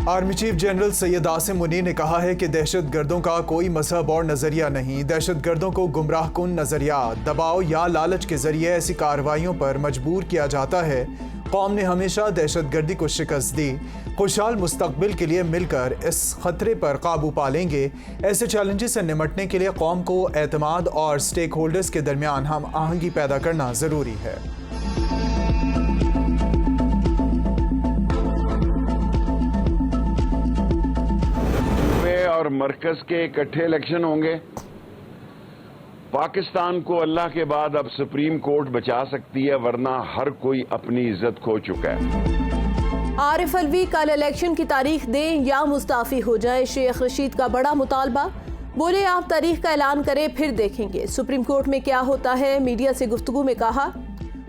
Army chief general Syed Asim Munir ने कहा है कि दहशतगर्दों का कोई मजहब और नजरिया नहीं। दहशतगर्दों को गुमराहकुन नजरिया, दबाव या लालच के जरिए ऐसी कार्रवाइयों पर मजबूर किया जाता है। कौम ने हमेशा दहशतगर्दी को शिकस्त दी। खुशहाल मुस्तकबिल के लिए मिलकर इस खतरे पर काबू पालेंगे। ऐसे चैलेंजेस से निमटने के लिए कौम को एतमाद और स्टेक होल्डर्स के दरमियान हम आहंगी पैदा करना जरूरी है। और मरकज के इकट्ठे इलेक्शन होंगे। पाकिस्तान को अल्लाह के बाद अब सुप्रीम कोर्ट बचा सकती है, वरना हर कोई अपनी इज्जत खो चुका है। आरिफ अलवी कल इलेक्शन की तारीख दें या मुस्ताफी हो जाए, शेख रशीद का बड़ा मुतालबा। बोले आप तारीख का ऐलान करें फिर देखेंगे सुप्रीम कोर्ट में क्या होता है। मीडिया से गुफ्तगू में कहा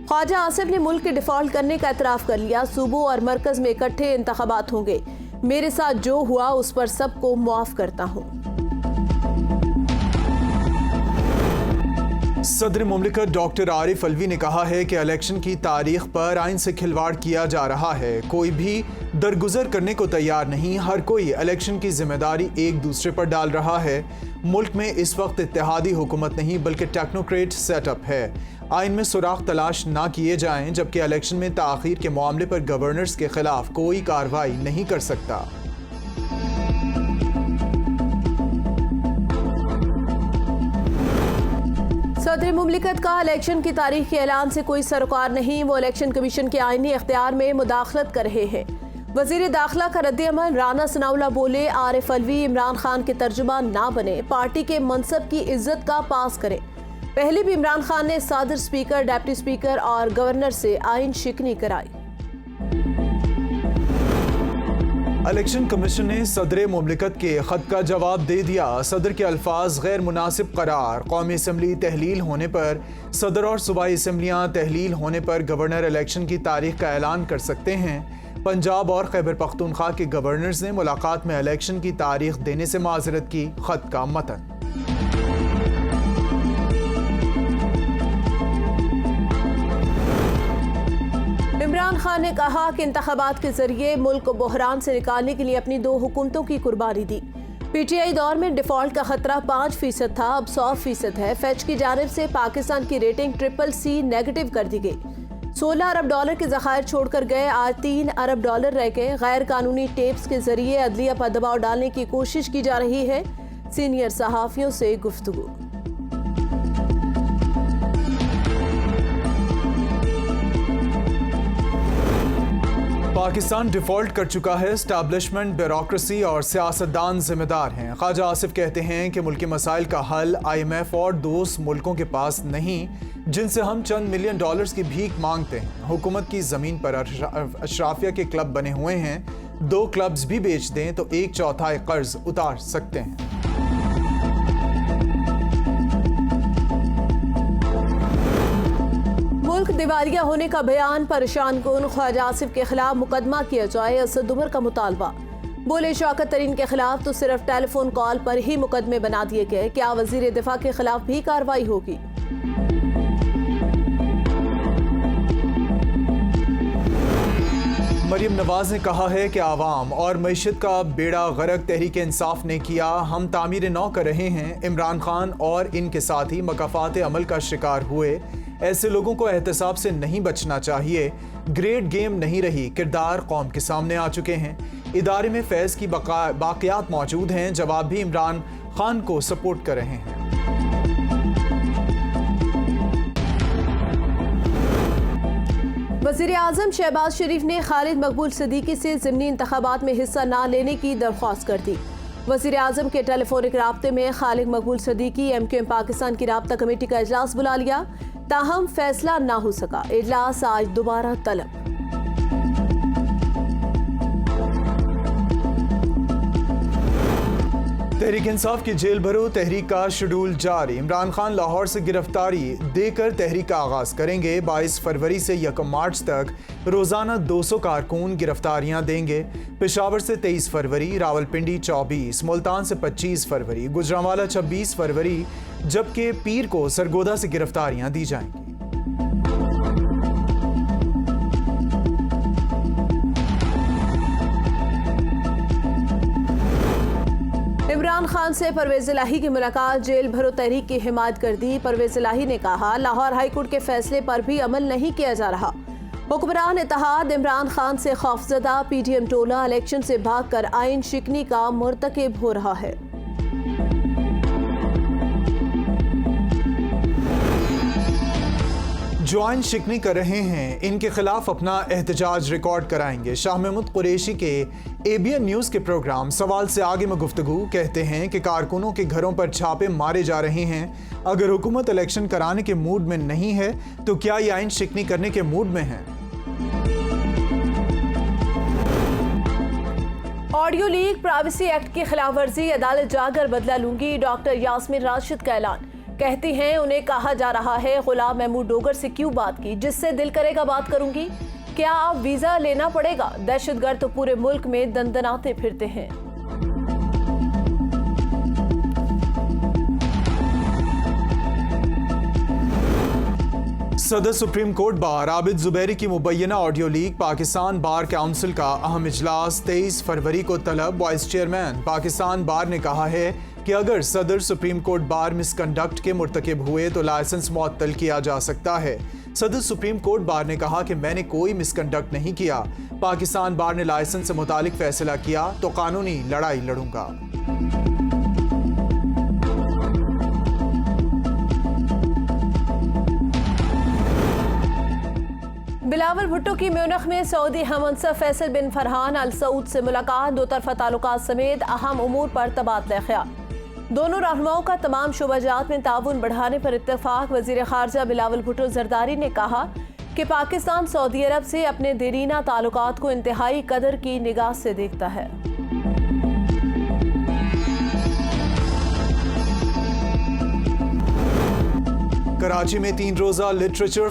ख्वाजा आसिफ ने मुल्क के डिफॉल्ट करने का एतराफ़ कर लिया। सूबों और मरकज में इकट्ठे इंतखाबात होंगे। मेरे साथ जो हुआ उस पर सबको मुआफ करता हूं। सदर मुमलिकत डॉक्टर आरिफ अलवी ने कहा है कि इलेक्शन की तारीख पर आइन से खिलवाड़ किया जा रहा है। कोई भी दरगुजर करने को तैयार नहीं। हर कोई इलेक्शन की जिम्मेदारी एक दूसरे पर डाल रहा है। मुल्क में इस वक्त इत्तेहादी हुकूमत नहीं बल्कि टेक्नोक्रेट सेटअप है। आइन में सुराख तलाश ना किए जाएं, जबकि इलेक्शन में ताख़ीर के मामले पर गवर्नर्स के खिलाफ कोई कार्रवाई नहीं कर सकता। सदर मुमलिकत का इलेक्शन की तारीख के ऐलान से कोई सरोकार नहीं। वो इलेक्शन कमीशन के आईनी इख्तियार में मुदाखलत कर रहे हैं। वजीर दाखिला का रद्द-ए-अमल, राना सनाउल्लाह बोले आरिफ अलवी इमरान खान के तर्जुमान ना बने, पार्टी के मनसब की इज्जत का पास करें। पहले भी इमरान खान ने सदर, स्पीकर, डिप्टी स्पीकर और गवर्नर से आइन शिकनी कराई। इलेक्शन कमीशन ने सदर मुमलिकत के खत का जवाब दे दिया। सदर के अल्फाज गैर मुनासिब करार। कौमी असम्बली तहलील होने पर, सदर और सूबाई असम्बलियाँ तहलील होने पर गवर्नर इलेक्शन की तारीख का ऐलान कर सकते हैं। पंजाब और खैबर पख्तूनख्वा के गवर्नर्स ने मुलाकात में इलेक्शन की तारीख देने से माजरत की। खत का मतन। इमरान खान ने कहा कि इंतखाबात के जरिए मुल्क को बहरान से निकालने के लिए अपनी 2 हुकूमतों की कुर्बानी दी। पीटीआई दौर में डिफॉल्ट का खतरा 5% था, अब 100% है। फैच की जानिब से पाकिस्तान की रेटिंग CCC नेगेटिव कर दी गई। $16 अरब के ज़खायर छोड़कर गए, आज $3 अरब रह गए। गैर कानूनी टेप्स के जरिए अदलिया पर दबाव डालने की कोशिश की जा रही है। सीनियर सहाफ़ियों से गुफ्तगू। पाकिस्तान डिफॉल्ट कर चुका है। एस्टैब्लिशमेंट, ब्यूरोक्रेसी और सियासतदान जिम्मेदार हैं। ख्वाजा आसिफ कहते हैं कि मुल्की मसाइल का हल IMF और दोस्त मुल्कों के पास नहीं, जिनसे हम चंद $1 मिलियन की भीख मांगते हैं। हुकूमत की ज़मीन पर अशराफिया के क्लब बने हुए हैं। 2 क्लब्स भी बेच दें तो 1/4 कर्ज उतार सकते हैं। मुल्क दिवालिया होने का बयान परेशान कुन, ख्वाजा आसिफ के खिलाफ मुकदमा किया जाए, असद उमर का मुतालबा। बोले शौकत तरीन के खिलाफ तो सिर्फ टेलीफोन कॉल पर ही मुकदमे बना दिए गए, क्या वजीर दिफा के खिलाफ भी कार्रवाई होगी? मरियम नवाज ने कहा है कि आवाम और मईशत का बेड़ा गर्क तहरीक इंसाफ ने किया। हम तामीर नौ कर रहे हैं। इमरान खान और इनके साथी मकाफात अमल का शिकार हुए। ऐसे लोगों को एहतसाब से नहीं बचना चाहिए। ग्रेट गेम नहीं रही। किरदार कौम के सामने आ चुके हैं। इदारे में फैज़ की बाक़ियात मौजूद हैं। जवाब भी इमरान खान को सपोर्ट कर रहे हैं। वज़ीर आज़म शहबाज शरीफ ने खालिद मकबूल सिद्दीकी से ज़िमनी इंतखाबात में हिस्सा न लेने की दरख्वास्त कर दी। वज़ीर आज़म के टेलीफोनिक राब्ते में खालिद मकबूल सिद्दीकी MQM पाकिस्तान की राब्ता कमेटी का इजलास बुला लिया, ताहम फैसला ना हो सका। इजलास आज दोबारा तलब। तहरीक इंसाफ की जेल भरो तहरीक का शेड्यूल जारी। इमरान खान लाहौर से गिरफ्तारी देकर तहरीक का आगाज करेंगे। 22 फरवरी से 1 मार्च तक रोजाना 200 कारकुन गिरफ्तारियां देंगे। पेशावर से 23 फरवरी, रावलपिंडी 24, मुल्तान से 25 फरवरी, गुजरांवाला 26 फरवरी, जबकि पीर को सरगोदा से गिरफ्तारियां दी जाएंगी। खान से परवेज इलाही की मुलाकात, जेल भरो तहरीक की हिमायत कर दी। परवेज इलाही ने कहा, लाहौर हाईकोर्ट के फैसले पर भी अमल नहीं किया जा रहा। हुक्मरान इत्तेहाद इमरान खान से खौफजदा, पीटीएम टोला इलेक्शन से भागकर आइन शिकनी का मुर्तकिब हो रहा है। जो आइन शिकनी कर रहे हैं, इनके खिलाफ अपना एहतजाज रिकॉर्ड कराएंगे। शाह महमूद कुरैशी के ABN न्यूज़ के प्रोग्राम सवाल से आगे में गुफ्तगू कहते हैं कि कारकुनों के घरों पर छापे मारे जा रहे हैं। अगर हुकूमत इलेक्शन कराने के मूड में नहीं है तो क्या ये आइन शिकनी करने के मूड में है? ऑडियो लीक, प्राइवेसी एक्ट की खिलाफ वर्जी, अदालत जाकर बदला लूंगी। डॉक्टर यास्मीन राशिद का ऐलान। कहती हैं, उन्हें कहा जा रहा है गुलाम महमूद डोगर से क्यों बात की, जिससे दिल करेगा बात करूंगी। क्या आप वीजा लेना पड़ेगा? दहशतगर्द तो पूरे मुल्क में दंदनाते फिरते हैं। सदर supreme court bar Abid Zubairi की मुबैना audio leak, Pakistan bar council का अहम इजलास 23 फरवरी को तलब। वाइस चेयरमैन पाकिस्तान बार ने कहा है कि अगर सदर सुप्रीम कोर्ट बार मिसकंडक्ट के मुर्तकिब हुए तो लाइसेंस मुअत्तल किया जा सकता है। सदर सुप्रीम कोर्ट बार ने कहा कि मैंने कोई मिसकंडक्ट नहीं किया। पाकिस्तान बार ने लाइसेंस से मुतालिक फैसला किया तो कानूनी लड़ाई लड़ूंगा। बिलावल भुट्टो की म्यूनिख में सऊदी हमअंसब फैसल बिन फरहान अल सऊद से मुलाकात, दो तरफा ताल्लुकात समेत अहम उमूर पर तबादला ख्याल। दोनों रहनुमाओं का तमाम शोबाजात में ताउन बढ़ाने पर इत्तेफाक। वजीर खारजा बिलावल भुट्टो जरदारी ने कहा कि पाकिस्तान सऊदी अरब से अपने देरीना ताल्लुकात को इंतहाई कदर की निगाह से देखता है। कराची में 3 रोज़ा लिटरेचर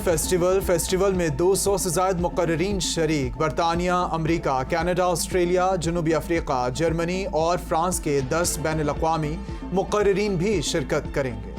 फेस्टिवल में 200 से ज़ायद मुक़र्रिरीन शरीक। बरतानिया, अमरीका, कनाडा, ऑस्ट्रेलिया, जनूबी अफ्रीका, जर्मनी और फ्रांस के 10 बैनुल अक़वामी मुक़र्रिरीन भी शिरकत करेंगे।